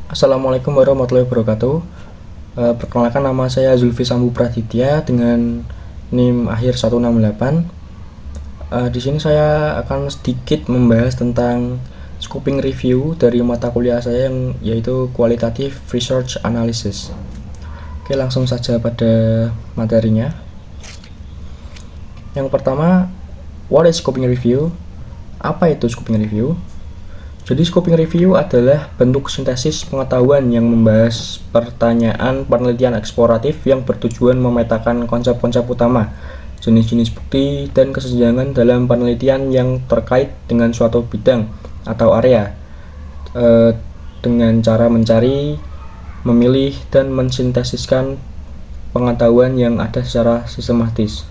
Assalamualaikum warahmatullahi wabarakatuh. Perkenalkan, nama saya Zulfi Sambu Praditya dengan NIM akhir 168. Di sini saya akan sedikit membahas tentang scoping review dari mata kuliah saya yang yaitu Qualitative Research Analysis. Oke, langsung saja pada materinya. Yang pertama, what is scoping review? Apa itu scoping review? Jadi scoping review adalah bentuk sintesis pengetahuan yang membahas pertanyaan penelitian eksploratif yang bertujuan memetakan konsep-konsep utama, jenis-jenis bukti, dan kesenjangan dalam penelitian yang terkait dengan suatu bidang atau area, dengan cara mencari, memilih, dan mensintesiskan pengetahuan yang ada secara sistematis.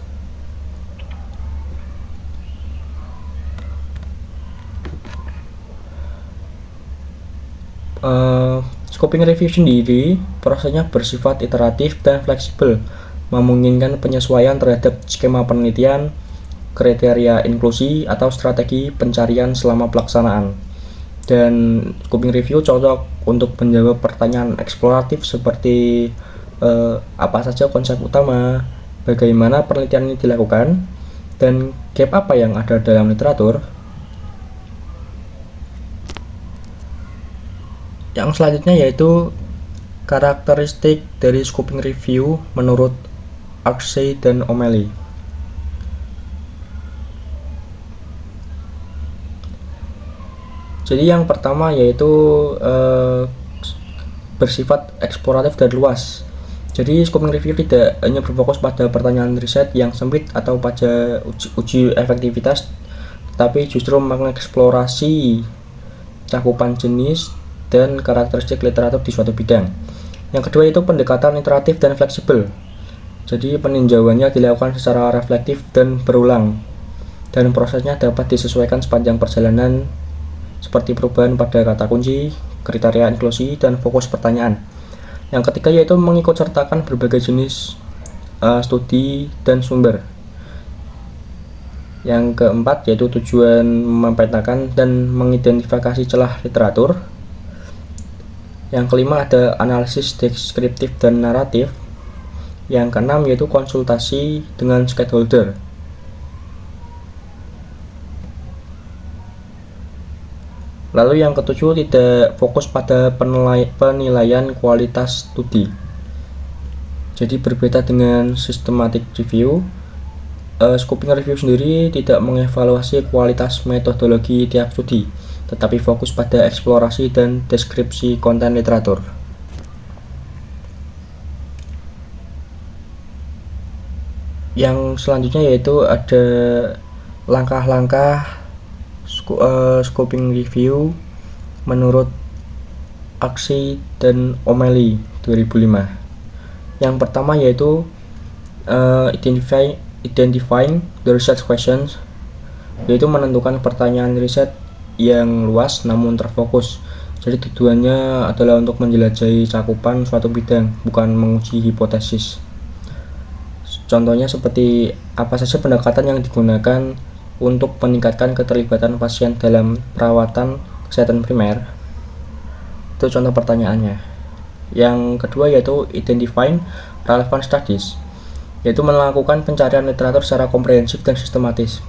Scoping review sendiri prosesnya bersifat iteratif dan fleksibel, memungkinkan penyesuaian terhadap skema penelitian, kriteria inklusi, atau strategi pencarian selama pelaksanaan. Dan scoping review cocok untuk menjawab pertanyaan eksploratif seperti apa saja konsep utama, bagaimana penelitian ini dilakukan, dan gap apa yang ada dalam literatur. Yang selanjutnya yaitu karakteristik dari scoping review menurut Arksey dan O'Malley. Jadi yang pertama yaitu bersifat eksploratif dan luas. Jadi scoping review tidak hanya berfokus pada pertanyaan riset yang sempit atau pada uji efektivitas, tapi justru mengeksplorasi cakupan jenis dan karakteristik literatur di suatu bidang. Yang kedua itu pendekatan iteratif dan fleksibel. Jadi peninjauannya dilakukan secara reflektif dan berulang, dan prosesnya dapat disesuaikan sepanjang perjalanan seperti perubahan pada kata kunci, kriteria inklusi, dan fokus pertanyaan. Yang ketiga yaitu mengikut sertakan berbagai jenis studi dan sumber. Yang keempat yaitu tujuan memetakan dan mengidentifikasi celah literatur. Yang kelima ada analisis deskriptif dan naratif. Yang keenam yaitu konsultasi dengan stakeholder. Lalu yang ketujuh tidak fokus pada penilaian kualitas studi. Jadi berbeda dengan systematic review, scoping review sendiri tidak mengevaluasi kualitas metodologi tiap studi, tetapi fokus pada eksplorasi dan deskripsi konten literatur. Yang selanjutnya yaitu ada langkah-langkah scoping review menurut Arksey dan O'Malley 2005. Yang pertama yaitu identifying the research questions, yaitu menentukan pertanyaan riset yang luas namun terfokus. Jadi tujuannya adalah untuk menjelajahi cakupan suatu bidang, bukan menguji hipotesis. Contohnya seperti apa saja pendekatan yang digunakan untuk meningkatkan keterlibatan pasien dalam perawatan kesehatan primer. Itu contoh pertanyaannya. Yang kedua yaitu identifying relevant studies, yaitu melakukan pencarian literatur secara komprehensif dan sistematis.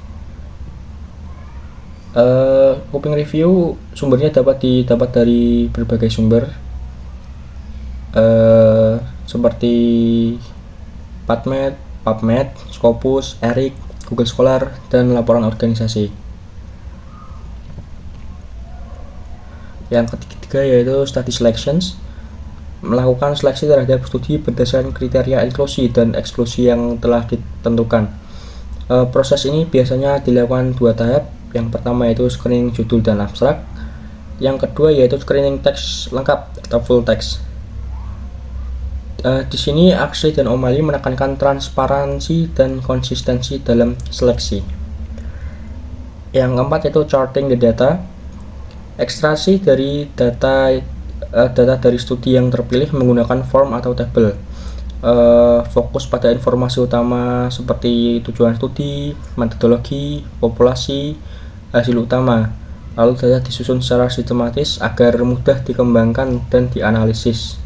Scoping review sumbernya dapat didapat dari berbagai sumber, seperti PubMed, Scopus, ERIC, Google Scholar, dan laporan organisasi. Yang ketiga yaitu study selections, melakukan seleksi terhadap studi berdasarkan kriteria inklusi dan eksklusi yang telah ditentukan. Proses ini biasanya dilakukan dua tahap. Yang pertama yaitu screening judul dan abstrak. Yang kedua yaitu screening teks lengkap atau full text. Di sini Arksey dan O'Malley menekankan transparansi dan konsistensi dalam seleksi. Yang keempat yaitu charting the data, ekstraksi dari data dari studi yang terpilih menggunakan form atau tabel. Fokus pada informasi utama seperti tujuan studi, metodologi, populasi, hasil utama, Lalu data disusun secara sistematis agar mudah dikembangkan dan dianalisis.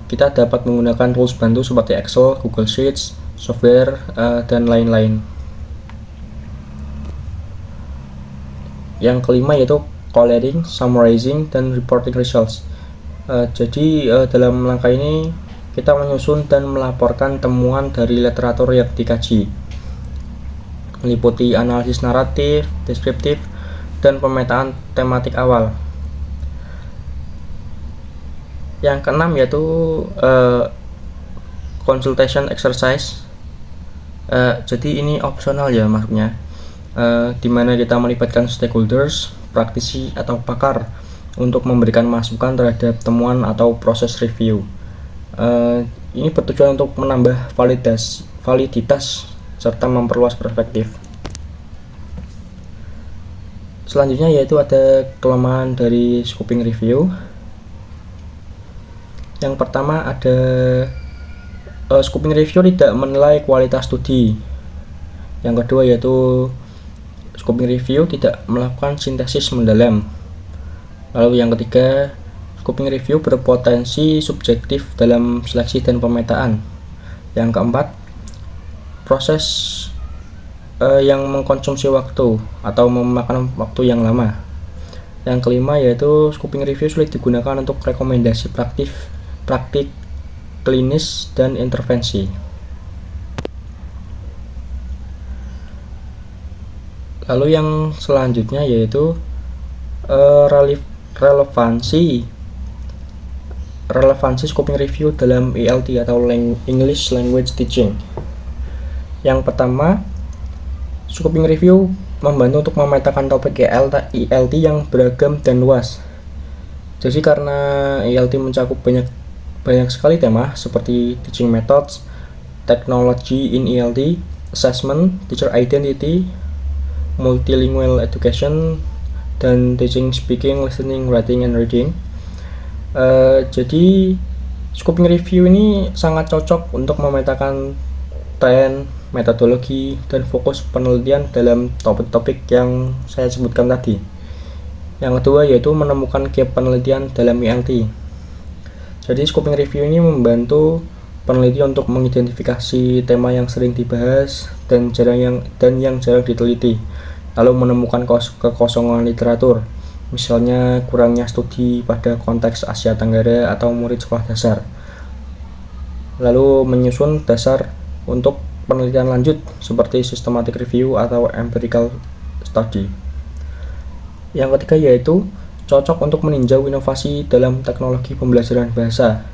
Kita dapat menggunakan tools bantu seperti Excel, Google Sheets, software, dan lain-lain. Yang kelima yaitu collating, summarizing, dan reporting results. Jadi dalam langkah ini kita menyusun dan melaporkan temuan dari literatur yang dikaji, meliputi analisis naratif, deskriptif, dan pemetaan tematik awal. Yang keenam yaitu consultation exercise. Jadi ini opsional ya maksudnya, dimana kita melibatkan stakeholders, praktisi atau pakar untuk memberikan masukan terhadap temuan atau proses review. Ini bertujuan untuk menambah validitas serta memperluas perspektif. Selanjutnya yaitu ada kelemahan dari scoping review. Yang pertama ada scoping review tidak menilai kualitas studi. Yang kedua yaitu scoping review tidak melakukan sintesis mendalam. Lalu yang ketiga, scoping review berpotensi subjektif dalam seleksi dan pemetaan. Yang keempat, proses yang mengkonsumsi waktu atau memakan waktu yang lama. Yang kelima yaitu scoping review sulit digunakan untuk rekomendasi praktik klinis dan intervensi. Lalu yang selanjutnya yaitu relevansi scoping review dalam ELT atau English Language Teaching. Yang pertama, scoping review membantu untuk memetakan topik ELT yang beragam dan luas. Jadi karena ELT mencakup banyak sekali tema seperti teaching methods, technology in ELT, assessment, teacher identity, multilingual education, dan teaching speaking, listening, writing, and reading. Jadi scoping review ini sangat cocok untuk memetakan tren, metodologi, dan fokus penelitian dalam topik-topik yang saya sebutkan tadi. Yang kedua yaitu menemukan gap penelitian dalam ELT. Jadi scoping review ini membantu peneliti untuk mengidentifikasi tema yang sering dibahas dan yang jarang diteliti, lalu menemukan kekosongan literatur, misalnya kurangnya studi pada konteks Asia Tenggara atau murid sekolah dasar, lalu menyusun dasar untuk penelitian lanjut seperti systematic review atau empirical study. Yang ketiga yaitu cocok untuk meninjau inovasi dalam teknologi pembelajaran bahasa.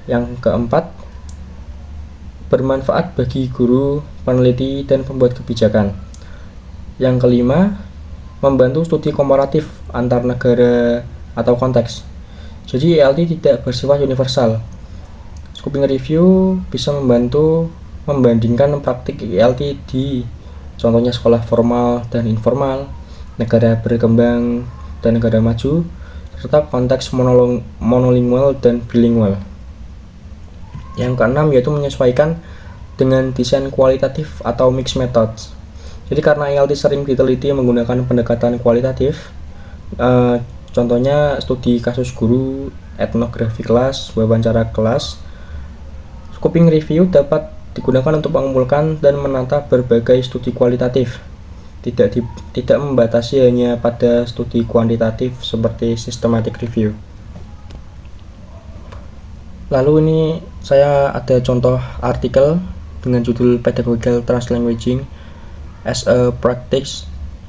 Yang keempat, bermanfaat bagi guru, peneliti, dan pembuat kebijakan. Yang kelima, membantu studi komparatif antar negara atau konteks. Jadi ELT tidak bersifat universal. Scoping review bisa membantu membandingkan praktik ELT di contohnya sekolah formal dan informal, negara berkembang dan negara maju, serta konteks monolingual dan bilingual. Yang keenam yaitu menyesuaikan dengan desain kualitatif atau mixed methods. Jadi karena ELT sering diteliti menggunakan pendekatan kualitatif, contohnya studi kasus guru, etnografi kelas, wawancara kelas, scoping review dapat digunakan untuk mengumpulkan dan menata berbagai studi kualitatif. Tidak membatasi hanya pada studi kuantitatif seperti systematic review. Lalu ini saya ada contoh artikel dengan judul Pedagogical Translanguaging as a Practice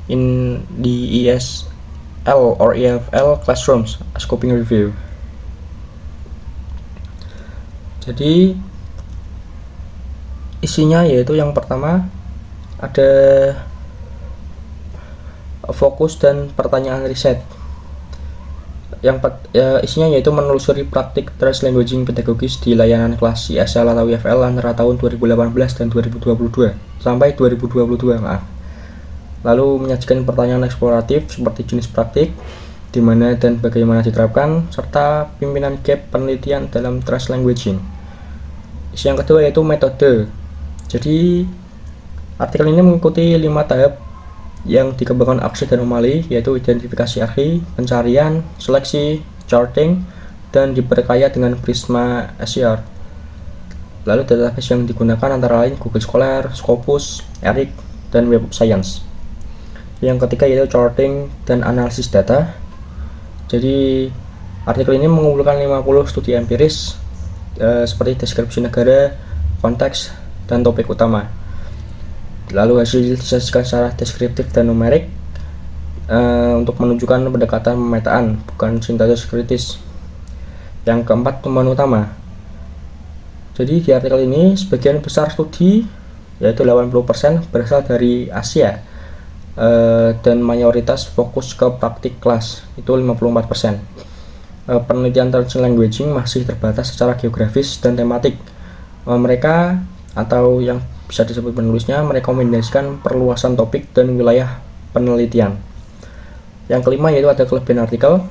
in the ESL or EFL Classrooms, a Scoping Review. Jadi isinya yaitu yang pertama ada fokus dan pertanyaan riset. Isinya yaitu menelusuri praktik translanguaging pedagogis di layanan kelas ESL atau EFL antara tahun 2018 dan 2022 sampai 2022, maaf. Lalu menyajikan pertanyaan eksploratif seperti jenis praktik, di mana dan bagaimana diterapkan, serta pimpinan gap penelitian dalam translanguaging. Isi yang kedua yaitu metode. Jadi artikel ini mengikuti 5 tahap yang dikembangkan Arksy dan O'Malley, yaitu identifikasi arki, pencarian, seleksi, charting, dan diperkaya dengan Prisma SCR. Lalu database yang digunakan antara lain Google Scholar, Scopus, ERIC, dan Web of Science. Yang ketiga yaitu charting dan analisis data. Jadi artikel ini mengumpulkan 50 studi empiris seperti deskripsi negara, konteks, dan topik utama. Lalu hasil disajikan secara deskriptif dan numerik untuk menunjukkan pendekatan pemetaan, bukan sintesis kritis. Yang keempat, temuan utama. Jadi di artikel ini sebagian besar studi, yaitu 80%, berasal dari Asia dan mayoritas fokus ke praktik kelas, itu 54%. Penelitian translation languaging masih terbatas secara geografis dan tematik. Mereka atau yang bisa disebut penulisnya merekomendasikan perluasan topik dan wilayah penelitian. Yang kelima yaitu ada kelebihan artikel,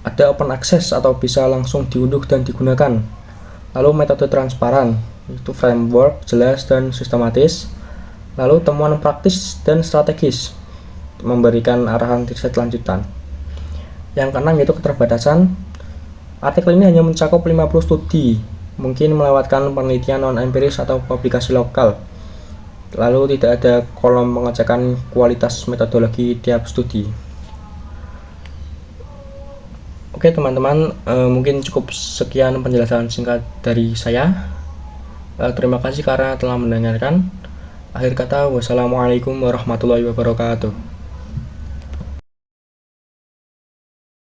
ada open access atau bisa langsung diunduh dan digunakan. Lalu metode transparan, itu framework jelas dan sistematis. Lalu temuan praktis dan strategis, memberikan arahan riset lanjutan. Yang keenam yaitu keterbatasan. Artikel ini hanya mencakup 50 studi, mungkin melewatkan penelitian non-empiris atau publikasi lokal. Lalu tidak ada kolom pengecekan kualitas metodologi tiap studi. Oke teman-teman, mungkin cukup sekian penjelasan singkat dari saya. Terima kasih karena telah mendengarkan. Akhir kata, wassalamualaikum warahmatullahi wabarakatuh.